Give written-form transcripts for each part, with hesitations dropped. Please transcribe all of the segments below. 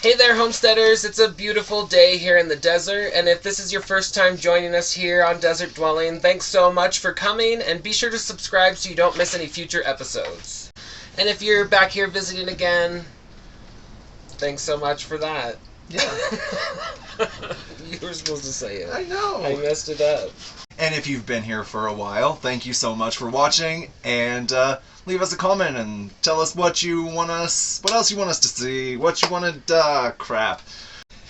Hey there, homesteaders! It's a beautiful day here in the desert, and if this is your first time joining us here on Desert Dwelling, thanks so much for coming, and be sure to subscribe so you don't miss any future episodes. And if you're back here visiting again, thanks so much for that. Yeah. You were supposed to say it. I know. I messed it up. And if you've been here for a while, thank you so much for watching, and leave us a comment and tell us what else you want us to see, what you wanted, crap.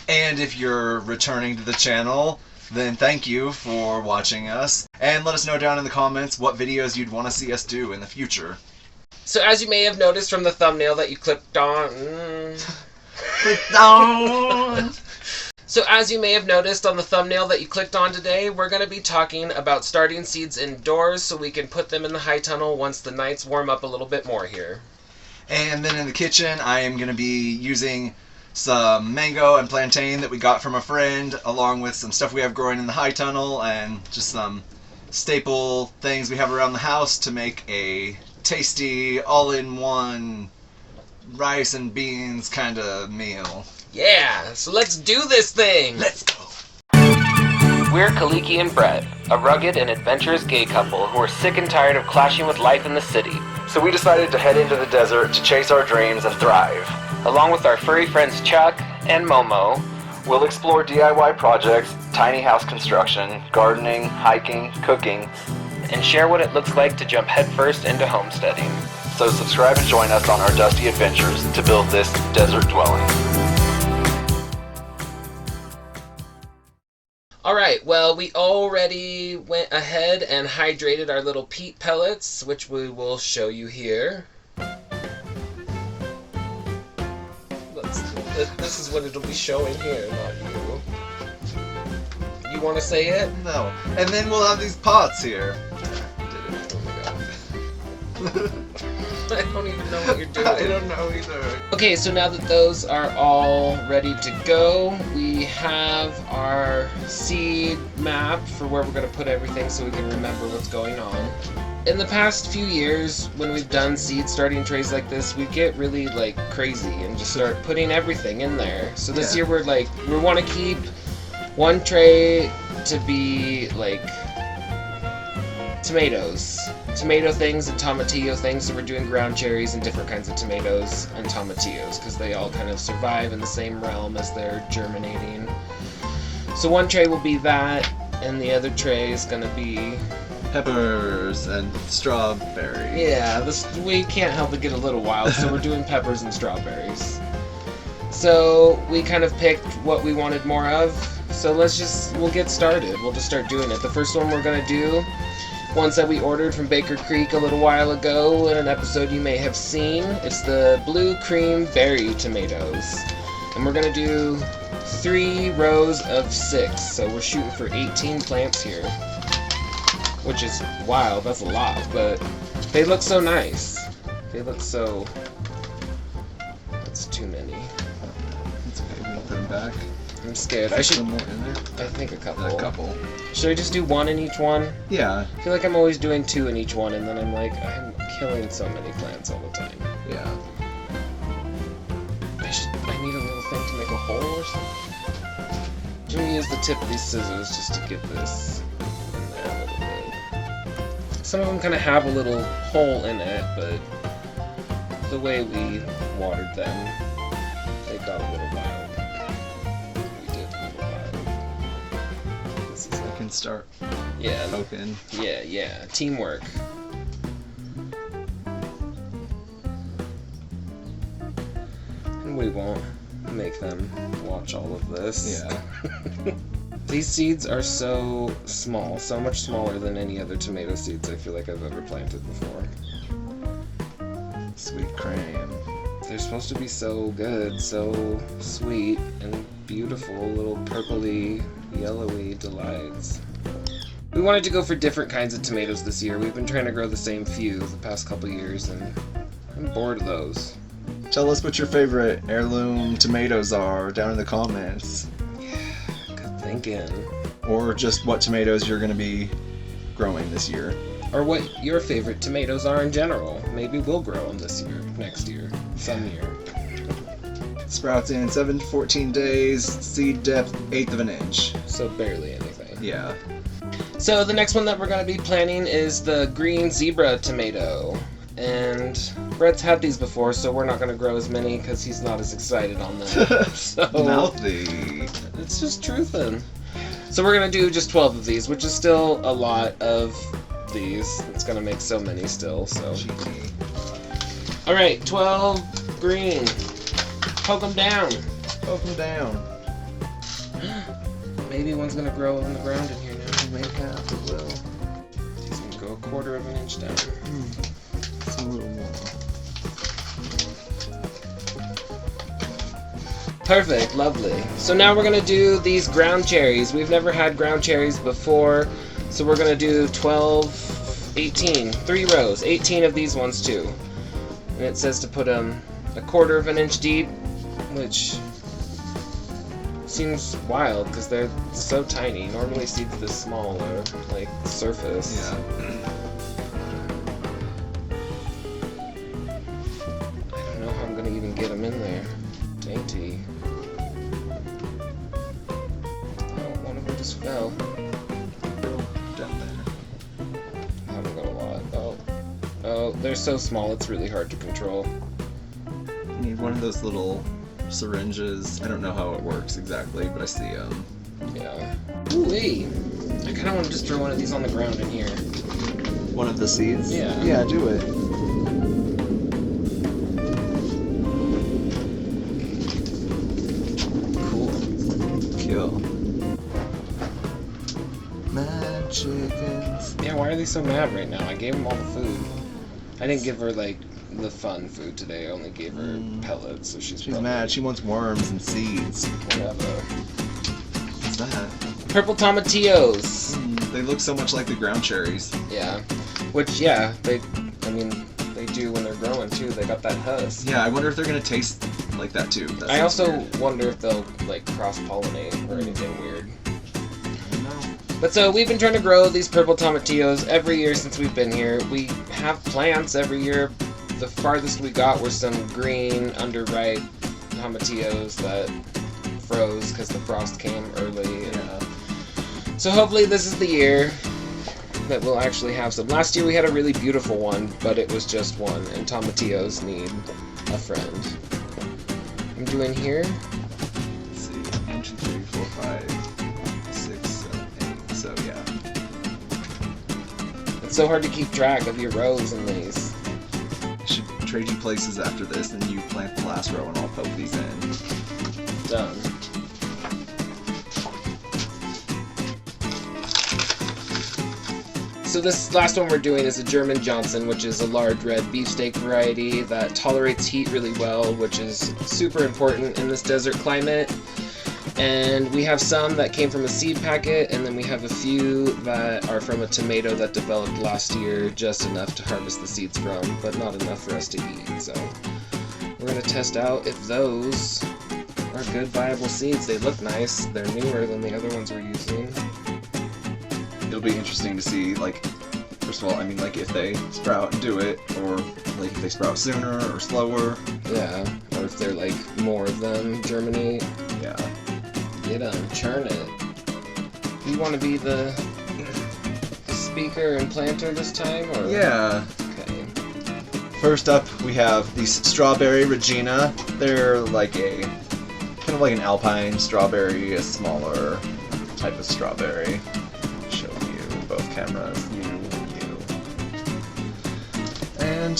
And if you're returning to the channel, then thank you for watching us, and let us know down in the comments what videos you'd want to see us do in the future. So as you may have noticed from the thumbnail that you clicked on... So as you may have noticed on the thumbnail that you clicked on today, we're going to be talking about starting seeds indoors so we can put them in the high tunnel once the nights warm up a little bit more here. And then in the kitchen, I am going to be using some mango and plantain that we got from a friend, along with some stuff we have growing in the high tunnel and just some staple things we have around the house to make a tasty, all-in-one rice and beans kind of meal. Yeah, so let's do this thing! Let's go! We're Kaliki and Bret, a rugged and adventurous gay couple who are sick and tired of clashing with life in the city. So we decided to head into the desert to chase our dreams and thrive. Along with our furry friends Chuck and Momo, We'll explore DIY projects, tiny house construction, gardening, hiking, cooking, and share what it looks like to jump headfirst into homesteading. So subscribe and join us on our dusty adventures to build this desert dwelling. Alright, well, we already went ahead and hydrated our little peat pellets, which we will show you here. This is what it'll be showing here, not you. You want to say it? No. And then we'll have these pots here. I don't even know what you're doing. I don't know either. Okay, so now that those are all ready to go, we have our seed map for where we're going to put everything so we can remember what's going on. In the past few years, when we've done seed starting trays like this, we get really like crazy and just start putting everything in there. So this year we want to keep one tray to be like tomatoes. Tomato things and tomatillo things, so we're doing ground cherries and different kinds of tomatoes and tomatillos because they all kind of survive in the same realm as they're germinating. So one tray will be that, and the other tray is going to be peppers and strawberries. Yeah, we can't help but get a little wild, so we're doing peppers and strawberries. So we kind of picked what we wanted more of, so we'll get started. We'll just start doing it. The first one we're going to do, ones that we ordered from Baker Creek a little while ago in an episode you may have seen. It's the blue cream berry tomatoes. And we're going to do 3 rows of 6. So we're shooting for 18 plants here. Which is wild, that's a lot, but they look so nice. They look so... That's too many. It's okay, we'll put them back. I'm scared. I should... Put more in there? I think a couple. A couple. Should I just do 1 in each one? Yeah. I feel like I'm always doing 2 in each one, and then I'm like, I'm killing so many plants all the time. Yeah. I need a little thing to make a hole or something. I'm gonna use the tip of these scissors just to get this in there a little bit. Some of them kind of have a little hole in it, but the way we watered them, they got a little wild. I can start poking. Yeah, teamwork. And we won't make them watch all of this. Yeah. These seeds are so small, so much smaller than any other tomato seeds I feel like I've ever planted before. Sweet cream. They're supposed to be so good, so sweet, and beautiful little purpley, yellowy delights. We wanted to go for different kinds of tomatoes this year. We've been trying to grow the same few the past couple years, and I'm bored of those. Tell us what your favorite heirloom tomatoes are down in the comments. Yeah, good thinking. Or just what tomatoes you're going to be growing this year. Or what your favorite tomatoes are in general. Maybe we'll grow them this year, next year, some year. Sprouts in 7 to 14 days. Seed depth 1/8 of an inch. So barely anything. Yeah. So the next one that we're going to be planting is the green zebra tomato. And Bret's had these before, so we're not going to grow as many because he's not as excited on them. So Mouthy. it's just truthin'. So we're going to do just 12 of these, which is still a lot of these. It's going to make so many still, so. Alright, 12 green. Poke them down. Poke them down. Maybe one's going to grow on the ground in here now. Maybe half it will. He's going to go 1/4 of an inch down. It's a little more. Perfect, lovely. So now we're going to do these ground cherries. We've never had ground cherries before, so we're going to do 12, 18, 3 rows, 18 of these ones too. And it says to put them 1/4 of an inch deep, which seems wild because they're so tiny. Normally seeds this small are like surface. Yeah. I don't know how I'm going to even get them in there. Dainty. Oh, one of them just fell. Down there. I haven't got a lot. Oh, they're so small it's really hard to control. You need one of those little syringes. I don't know how it works exactly, but I see them. Yeah. Ooh-wee. I kind of want to just throw one of these on the ground in here. One of the seeds? Yeah. Yeah, do it. Cool. Kill. Mad chickens. Yeah, why are they so mad right now? I gave them all the food. I didn't give her, like, the fun food today. I only gave her pellets, so she's probably mad. She wants worms and seeds. whatever. What's that? Purple tomatillos. They look so much like the ground cherries. Yeah. Which, yeah, they do when they're growing, too. They got that husk. Yeah, I wonder if they're gonna taste like that too. That I sounds also weird. wonder if they'll, like, cross-pollinate or anything weird. I don't know. But so we've been trying to grow these purple tomatillos every year since we've been here. We have plants every year. The farthest we got were some green, underripe tomatillos that froze because the frost came early. And, so hopefully this is the year that we'll actually have some. Last year we had a really beautiful one, but it was just one, and tomatillos need a friend. I'm doing here. Let's see. 1, 2, 3, 4, 5, 6, 7, 8. So yeah. It's so hard to keep track of your rows in these. I should trade you places after this, and you plant the last row, and I'll poke these in. Done. So this last one we're doing is a German Johnson, which is a large red beefsteak variety that tolerates heat really well, which is super important in this desert climate. And we have some that came from a seed packet, and then we have a few that are from a tomato that developed last year, just enough to harvest the seeds from, but not enough for us to eat. So we're going to test out if those are good, viable seeds. They look nice. They're newer than the other ones we're using. It'll be interesting to see, like, first of all, I mean, like, if they sprout and do it, or, like, if they sprout sooner or slower. Yeah, or if they're, like, more of them germinate. Yeah. Get them, churn it. You want to be the speaker and planter this time, or? Yeah. Okay. First up, we have these strawberry Regina. They're like a, kind of like an alpine strawberry, a smaller type of strawberry. Show you both cameras, you. And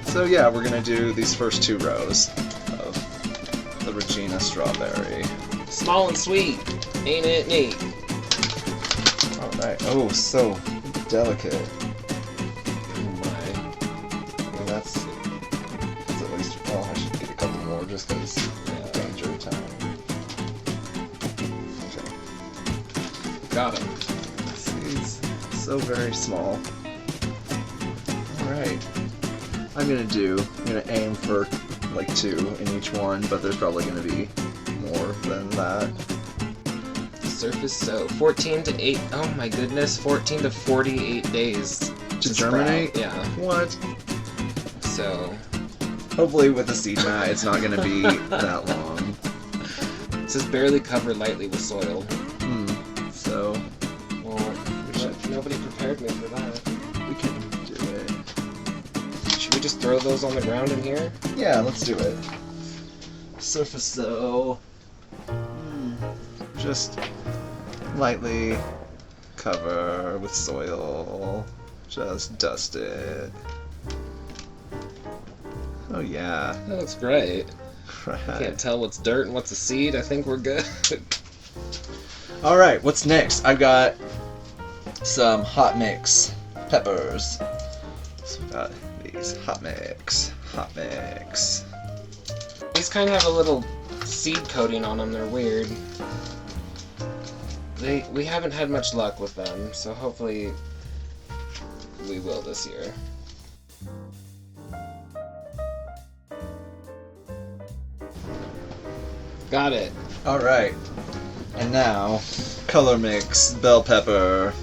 so yeah, we're gonna do these first 2 rows of the Regina strawberry. Small and sweet, ain't it neat? All right. Oh, so delicate. Oh my. Well, that's at least. Well, I should get a couple more just because danger time. Okay. Got him. Seeds so very small. All right. I'm gonna aim for like 2 in each one, but there's probably gonna be more than that. Surface sow. 14 to 8. Oh my goodness. 14 to 48 days To germinate? sprout. Yeah. What? So Hopefully with the seed mat, it's not going to be that long. It says barely cover lightly with soil. So, Well, nobody prepared me for that. we can do it. Should we just throw those on the ground in here? Yeah, let's do it. Surface so. Just lightly cover with soil. Just dust it. Oh yeah. That looks great. Right. Can't tell what's dirt and what's a seed. I think we're good. Alright, what's next? I've got some hot mix peppers. So we got these hot mix. These kind of have a little seed coating on them. They're weird. We haven't had much luck with them, so hopefully we will this year. Got it. Alright. And now, color mix bell pepper.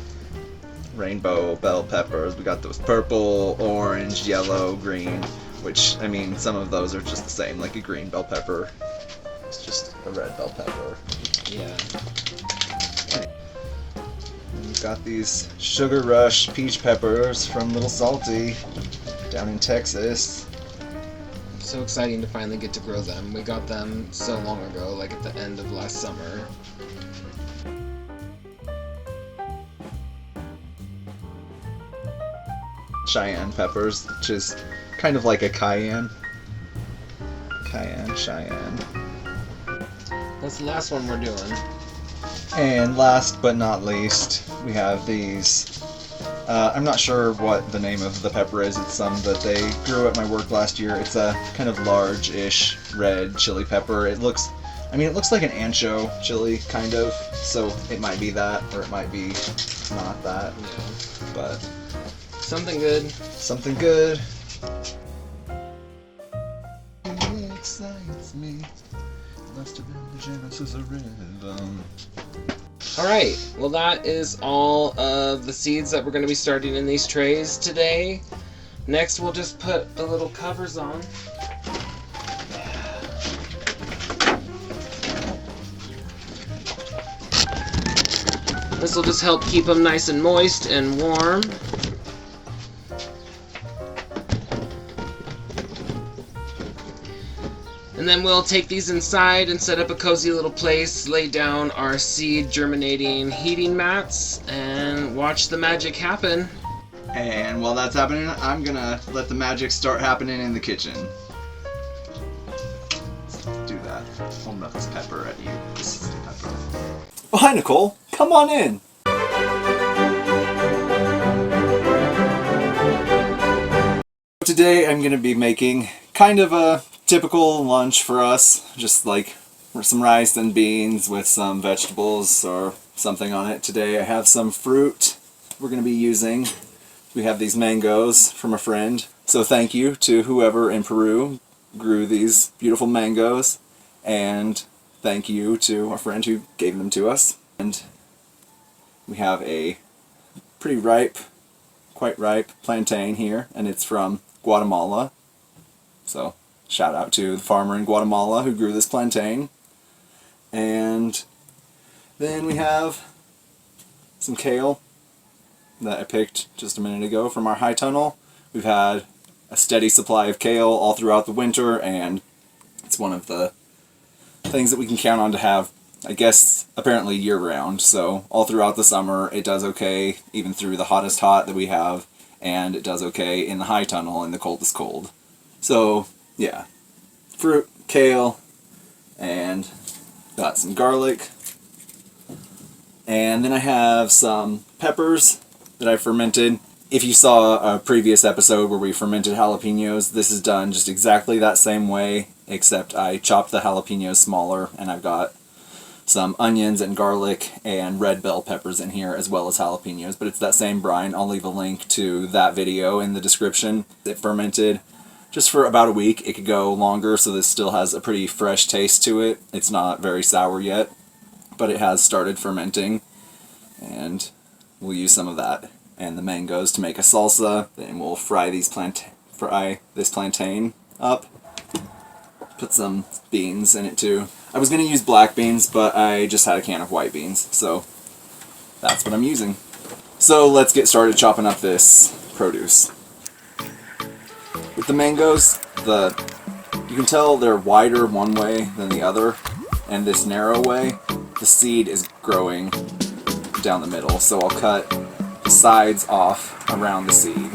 Rainbow bell peppers. We got those purple, orange, yellow, green. Which, I mean, some of those are just the same, like a green bell pepper. It's just a red bell pepper. Yeah. And we've got these Sugar Rush peach peppers from Little Salty down in Texas. So exciting to finally get to grow them. We got them so long ago, like at the end of last summer. Cheyenne peppers, which is kind of like a cayenne. Cheyenne. That's the last one we're doing. And last but not least, we have these. I'm not sure what the name of the pepper is. It's some that they grew at my work last year. It's a kind of large-ish red chili pepper. It looks like an ancho chili, kind of. So it might be that, or it might be not that. Yeah. But Something good. something good. It excites me. Must have been the genesis of rhythm. Alright, well that is all of the seeds that we're going to be starting in these trays today. Next we'll just put the little covers on. This will just help keep them nice and moist and warm. And then we'll take these inside and set up a cozy little place, lay down our seed germinating heating mats, and watch the magic happen. And while that's happening, I'm gonna let the magic start happening in the kitchen. Let's do that. Holding up this pepper at you. This is the pepper. Oh, hi, Nicole. Come on in. Today I'm gonna be making kind of a typical lunch for us, just like some rice and beans with some vegetables or something on it. Today I have some fruit we're going to be using. We have these mangoes from a friend, so thank you to whoever in Peru grew these beautiful mangoes, and thank you to a friend who gave them to us. And we have a pretty ripe, quite ripe plantain here, and it's from Guatemala, so shout out to the farmer in Guatemala who grew this plantain. And then we have some kale that I picked just a minute ago from our high tunnel. We've had a steady supply of kale all throughout the winter, and it's one of the things that we can count on to have, I guess, apparently year-round. So all throughout the summer it does okay, even through the hottest hot that we have, and it does okay in the high tunnel in the coldest cold. So yeah, fruit, kale, and got some garlic. And then I have some peppers that I fermented. If you saw a previous episode where we fermented jalapenos, this is done just exactly that same way, except I chopped the jalapenos smaller, and I've got some onions and garlic and red bell peppers in here, as well as jalapenos, but it's that same brine. I'll leave a link to that video in the description. It fermented just for about a week. It could go longer, so this still has a pretty fresh taste to it. It's not very sour yet, but it has started fermenting, and we'll use some of that and the mangoes to make a salsa. Then we'll fry this plantain up, put some beans in it too. I was going to use black beans, but I just had a can of white beans, so that's what I'm using. So let's get started chopping up this produce. With the mangoes, you can tell they're wider one way than the other, and this narrow way, the seed is growing down the middle, so I'll cut the sides off around the seed.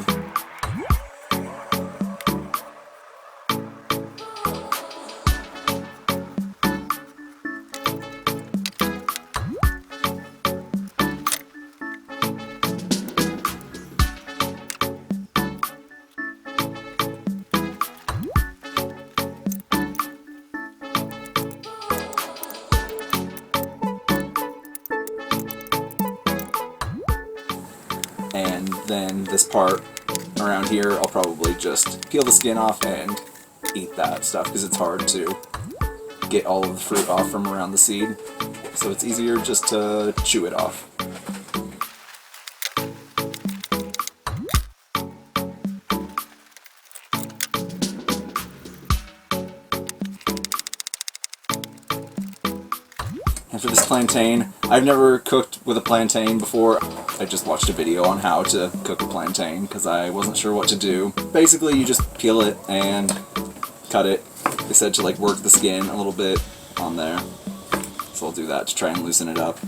And then this part around here, I'll probably just peel the skin off and eat that stuff because it's hard to get all of the fruit off from around the seed. So it's easier just to chew it off. And for this plantain, I've never cooked with a plantain before. I just watched a video on how to cook a plantain because I wasn't sure what to do. Basically, you just peel it and cut it. They said to like work the skin a little bit on there. So I'll do that to try and loosen it up.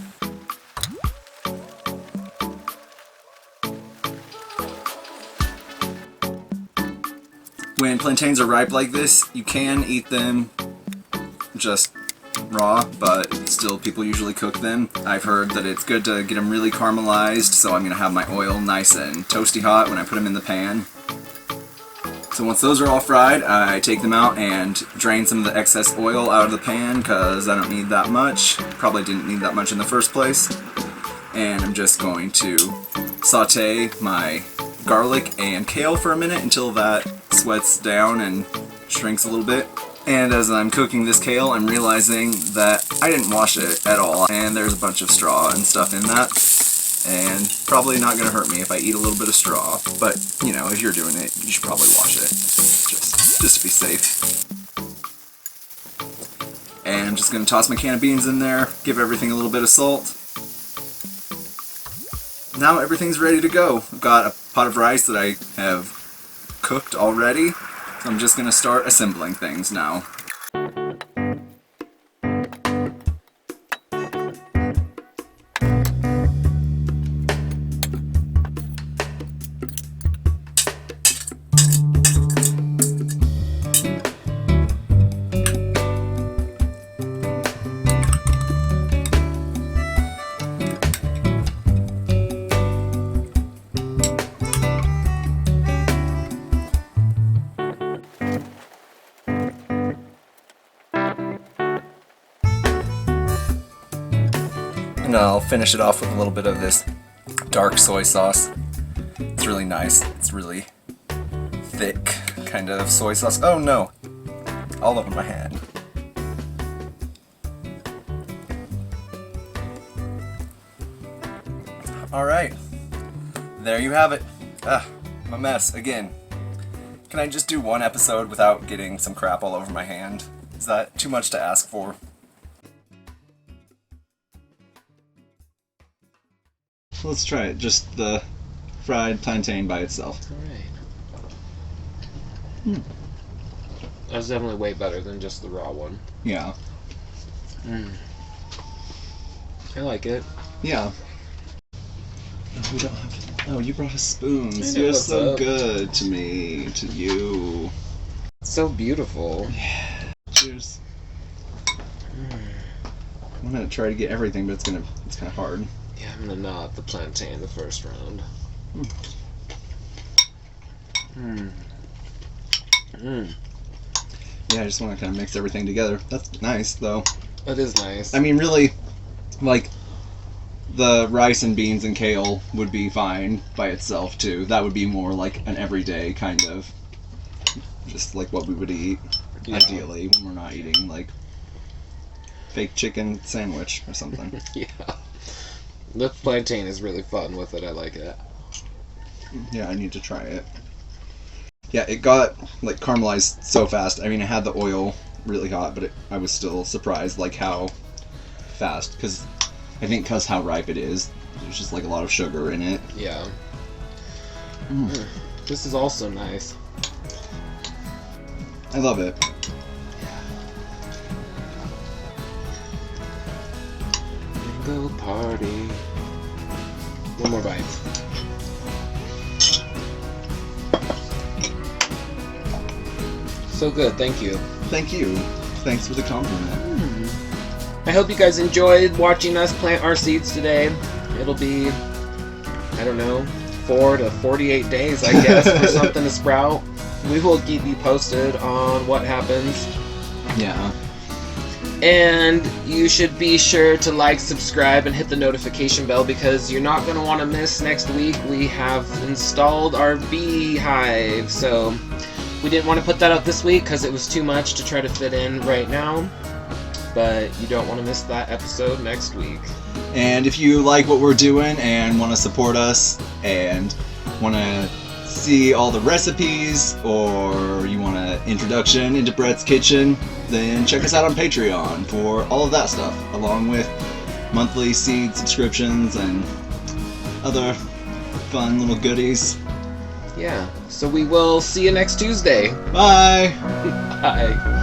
When plantains are ripe like this, you can eat them just raw, but still people usually cook them. I've heard that it's good to get them really caramelized, so I'm going to have my oil nice and toasty hot when I put them in the pan. So once those are all fried, I take them out and drain some of the excess oil out of the pan because I don't need that much. Probably didn't need that much in the first place. And I'm just going to saute my garlic and kale for a minute until that sweats down and shrinks a little bit. And as I'm cooking this kale, I'm realizing that I didn't wash it at all, and there's a bunch of straw and stuff in that, and probably not going to hurt me if I eat a little bit of straw, but, you know, if you're doing it, you should probably wash it, just to be safe. And I'm just going to toss my can of beans in there, give everything a little bit of salt. Now everything's ready to go. I've got a pot of rice that I have cooked already. So I'm just going to start assembling things now. And I'll finish it off with a little bit of this dark soy sauce. It's really nice. It's really thick kind of soy sauce. Oh no! All over my hand. Alright. There you have it. I'm a mess again. Can I just do one episode without getting some crap all over my hand? Is that too much to ask for? Let's try it. Just the fried plantain by itself. Alright. That's definitely way better than just the raw one. Yeah. I like it. Yeah. Oh, we don't have... Oh, you brought us spoons. You're so up. good to me, to you. It's so beautiful. Yeah. Cheers. I'm gonna try to get everything, but it's kind of hard. Yeah, I'm gonna gnaw at the plantain the first round. Yeah, I just want to kind of mix everything together. That's nice, though. It is nice. I mean, really, like, the rice and beans and kale would be fine by itself, too. That would be more like an everyday kind of, just like what we would eat, ideally, when we're not eating, like, fake chicken sandwich or something. Yeah. The plantain is really fun with it. I like it. Yeah, I need to try it. Yeah, it got, like, caramelized so fast. I mean, it had the oil really hot, but I was still surprised like how fast, because I think because how ripe it is, there's just like a lot of sugar in it. Yeah. This is also nice. I love it. Go party. One more bite. So good, thank you. Thank you. Thanks for the compliment. I hope you guys enjoyed watching us plant our seeds today. It'll be, I don't know, 4 to 48 days, I guess, for something to sprout. We will keep you posted on what happens. Yeah. And you should be sure to like, subscribe, and hit the notification bell because you're not going to want to miss next week. We have installed our beehive, so we didn't want to put that out this week because it was too much to try to fit in right now. But you don't want to miss that episode next week. And if you like what we're doing and want to support us and want to see all the recipes, or you want an introduction into Bret's kitchen, then check us out on Patreon for all of that stuff, along with monthly seed subscriptions and other fun little goodies. Yeah, so we will see you next Tuesday. Bye! Bye.